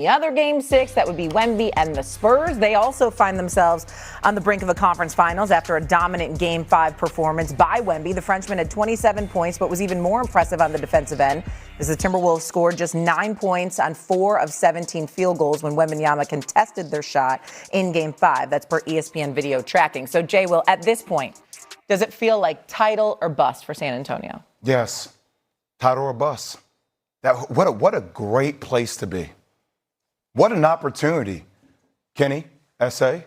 The other game 6, that would be Wemby and the Spurs. They also find themselves on the brink of a conference finals after a dominant game 5 performance by Wemby. The Frenchman had 27 points, but was even more impressive on the defensive end, as the Timberwolves scored just 9 points on 4 of 17 field goals when Wembanyama contested their shot in game 5. That's per ESPN video tracking. So, Jay, Will, at this point, does it feel like title or bust for San Antonio? Yes, title or bust. What a great place to be. What an opportunity, Kenny, S.A.,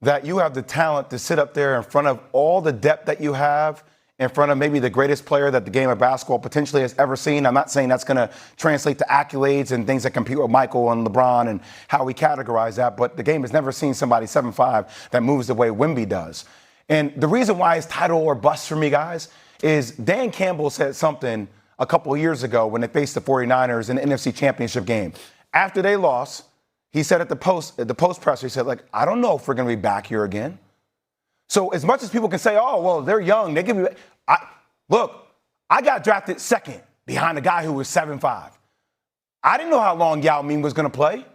that you have the talent to sit up there in front of all the depth that you have, in front of maybe the greatest player that the game of basketball potentially has ever seen. I'm not saying that's going to translate to accolades and things that compete with Michael and LeBron and how we categorize that, but the game has never seen somebody 7'5" that moves the way Wemby does. And the reason why it's title or bust for me, guys, is Dan Campbell said something a couple of years ago when they faced the 49ers in the NFC Championship game. After they lost, he said at the post presser, he said, I don't know if we're going to be back here again. So as much as people can say, oh, well, they're young, they give me look, I got drafted second behind a guy who was 7'5". I didn't know how long Yao Ming was going to play.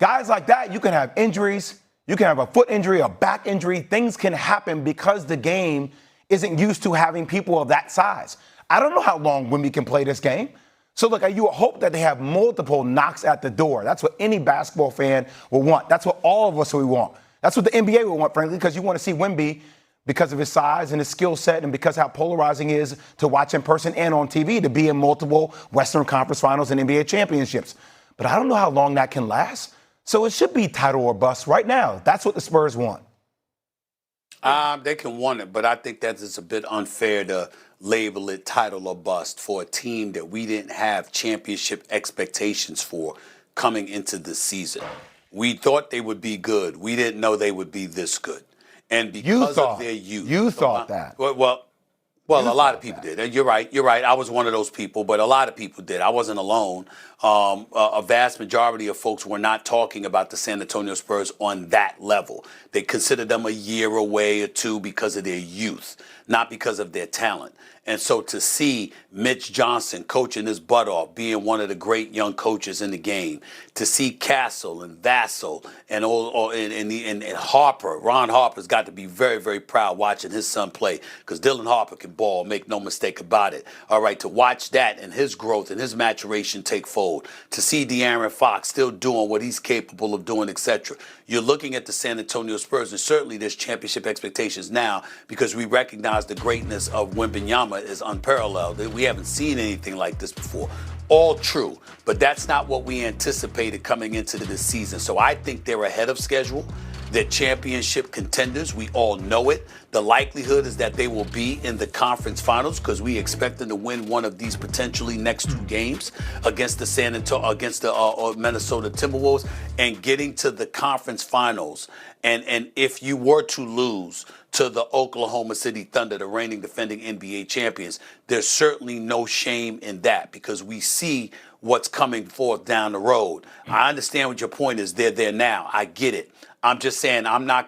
Guys like that, you can have injuries. You can have a foot injury, a back injury. Things can happen because the game isn't used to having people of that size. I don't know how long Wemby can play this game. So, look, you hope that they have multiple knocks at the door. That's what any basketball fan will want. That's what all of us will want. That's what the NBA will want, frankly, because you want to see Wemby because of his size and his skill set and because how polarizing he is to watch in person and on TV, to be in multiple Western Conference Finals and NBA championships. But I don't know how long that can last. So it should be title or bust right now. That's what the Spurs want. They can want it, but I think that it's a bit unfair to label it title or bust for a team that we didn't have championship expectations for coming into the season. We thought they would be good. We didn't know they would be this good. And because of their youth. You thought that. Well, a lot of people did. You're right. I was one of those people, but a lot of people did. I wasn't alone. A vast majority of folks were not talking about the San Antonio Spurs on that level. They considered them a year away or two because of their youth, not because of their talent. And so to see Mitch Johnson coaching his butt off, being one of the great young coaches in the game, to see Castle and Vassell and Harper, Ron Harper's got to be very, very proud watching his son play, because Dylan Harper can ball, make no mistake about it. All right, to watch that and his growth and his maturation take fold, to see De'Aaron Fox still doing what he's capable of doing, etc. You're looking at the San Antonio Spurs, and certainly there's championship expectations now because we recognize the greatness of Wembanyama is unparalleled. We haven't seen anything like this before. All true, but that's not what we anticipated coming into this season. So I think they're ahead of schedule. They're championship contenders. We all know it. The likelihood is that they will be in the conference finals because we expect them to win one of these potentially next 2 games against the Minnesota Timberwolves and getting to the conference finals. And if you were to lose to the Oklahoma City Thunder, the reigning defending NBA champions, there's certainly no shame in that because we see what's coming forth down the road. I understand what your point is. They're there now. I get it. I'm just saying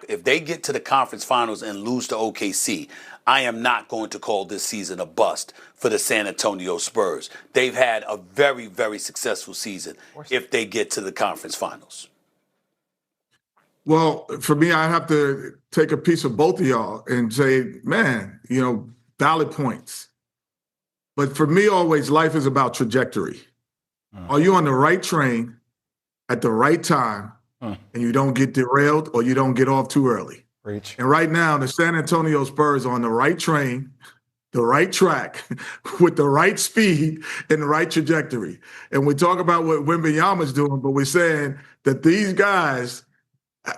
if they get to the conference finals and lose to OKC, I am not going to call this season a bust for the San Antonio Spurs. They've had a very, very successful season if they get to the conference finals. Well, for me, I have to take a piece of both of y'all and say, man, valid points. But for me, always, life is about trajectory. Are you on the right train at the right time and you don't get derailed or you don't get off too early? Preach. And right now, the San Antonio Spurs are on the right train, the right track, with the right speed and the right trajectory. And we talk about what Wembanyama's doing, but we're saying that these guys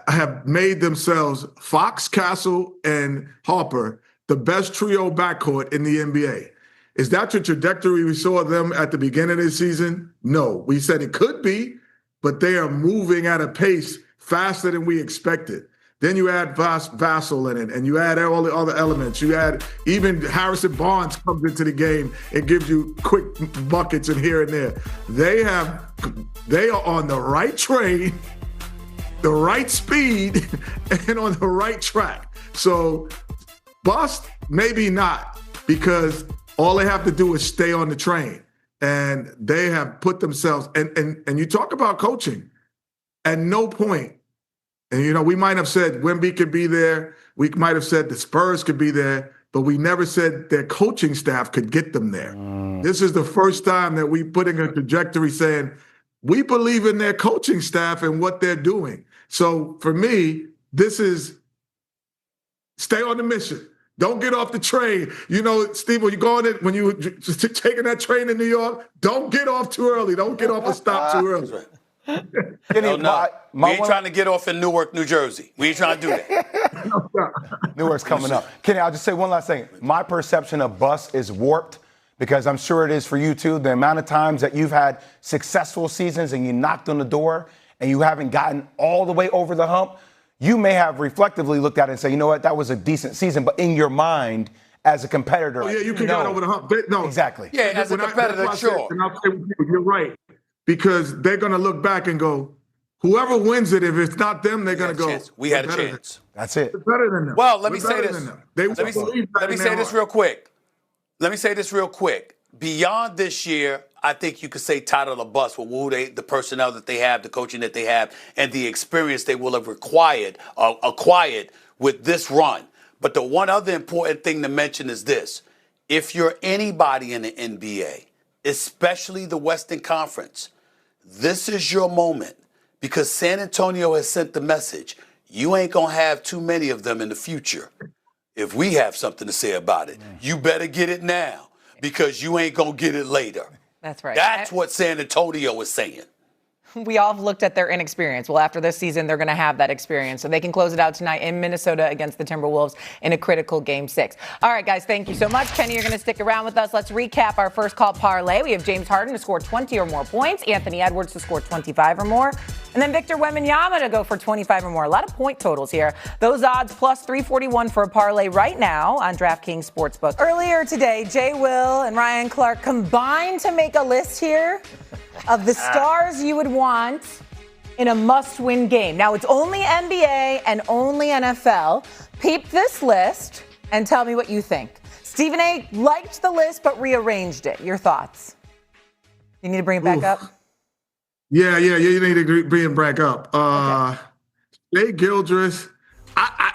have made themselves, Fox, Castle, and Harper, the best trio backcourt in the NBA. Is that the trajectory we saw them at the beginning of the season? No. We said it could be, but they are moving at a pace faster than we expected. Then you add Vassell in it, and you add all the other elements. You add even Harrison Barnes comes into the game and gives you quick buckets and here and there. They are on the right train, the right speed, and on the right track. So bust, maybe not, because all they have to do is stay on the train. And they have put themselves, and you talk about coaching. at no point, and we might have said Wemby could be there, we might have said the Spurs could be there, but we never said their coaching staff could get them there. This is the first time that we put in a trajectory saying we believe in their coaching staff and what they're doing. So for me, this is stay on the mission. Don't get off the train. Steve, when you taking that train in New York, don't get off too early. Don't get off a stop too early. No. We ain't trying to get off in Newark, New Jersey. We ain't trying to do that. Newark's coming up. Kenny, I'll just say one last thing. My perception of bust is warped because I'm sure it is for you too. The amount of times that you've had successful seasons and you knocked on the door and you haven't gotten all the way over the hump, you may have reflectively looked at it and say, you know what, that was a decent season. But in your mind, as a competitor, you can get over the hump. No, exactly. Yeah, as a competitor, sure. And I'll say with you, you're right. Because they're going to look back and go, whoever wins it, if it's not them, they're going to go. We had a chance. That's it. We're better than them. Well, let me say this. Let me say this real quick. Beyond this year, I think you could say title of the bus with the personnel that they have, the coaching that they have, and the experience they will have acquired with this run. But the one other important thing to mention is this. If you're anybody in the NBA, especially the Western Conference, this is your moment because San Antonio has sent the message. You ain't going to have too many of them in the future. If we have something to say about it, you better get it now because you ain't going to get it later. That's right. That's what San Antonio is saying. We all have looked at their inexperience. Well, after this season, they're going to have that experience. So they can close it out tonight in Minnesota against the Timberwolves in a critical Game 6. All right, guys, thank you so much. Kenny, you're going to stick around with us. Let's recap our first call parlay. We have James Harden to score 20 or more points, Anthony Edwards to score 25 or more, and then Victor Wembanyama to go for 25 or more. A lot of point totals here. Those odds plus 341 for a parlay right now on DraftKings Sportsbook. Earlier today, Jay Will and Ryan Clark combined to make a list here of the stars you would want in a must-win game. Now, it's only NBA and only NFL. Peep this list and tell me what you think. Stephen A. liked the list but rearranged it. Your thoughts? You need to bring it back up? Yeah, you need to bring it back up. Okay. Jay Gildress, I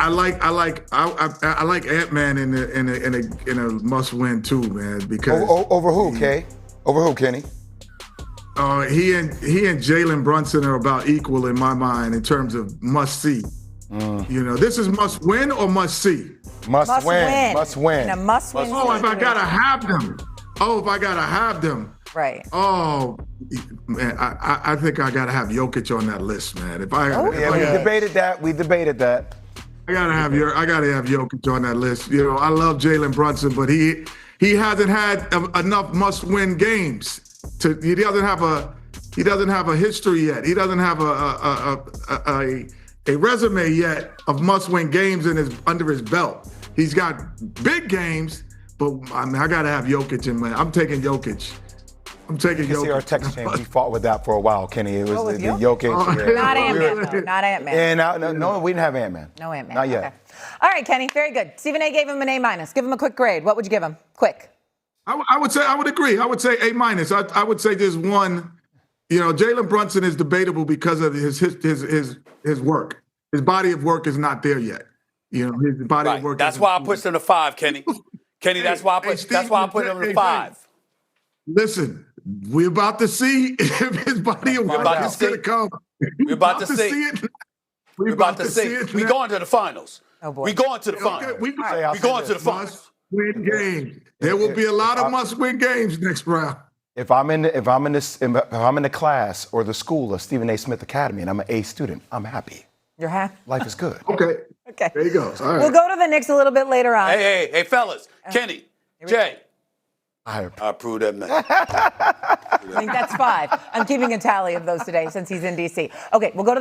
like Ant-Man in a must-win too, man. Because over who, Kay? Over who, Kenny? He and Jalen Brunson are about equal in my mind in terms of must-see. This is must-win or must-see? Must win. Must win. In a must-win. If I gotta have them. Right. Oh, man, I think I gotta have Jokic on that list, man. We debated that. I gotta have Jokic on that list. I love Jalen Brunson, but he hasn't had enough must-win games. He doesn't have a history yet. He doesn't have a resume yet of must-win games under his belt. He's got big games, but I gotta have Jokic in my. I'm taking Jokic. See our text chain. We fought with that for a while, Kenny. It was the Jokic. Not Ant-Man. Not Ant-Man. No, we didn't have Ant-Man. No Ant-Man. Not yet. Okay. All right, Kenny. Very good. Stephen A. gave him an A-. Give him a quick grade. What would you give him? Quick. I would agree. I would say A-. I would say there's one. Jalen Brunson is debatable because of his work. His body of work is not there yet. His body of work. That's why I pushed him to 5, Kenny. Kenny, that's why I put him to 5. Listen, we're about to see if his body of work is going to come. We're about to see. We're about to see. We going to the finals. Oh boy. We going to the finals. We going to the finals. Must-win games. There will be a lot of must-win games next round. If I'm in the class or the school of Stephen A. Smith Academy and I'm an A student, I'm happy. You're happy? Life is good. Okay. There you go. All right. We'll go to the Knicks a little bit later on. Hey, fellas. Kenny, Jay. I approve that man. I think that's 5. I'm keeping a tally of those today since he's in D.C. Okay, we'll go to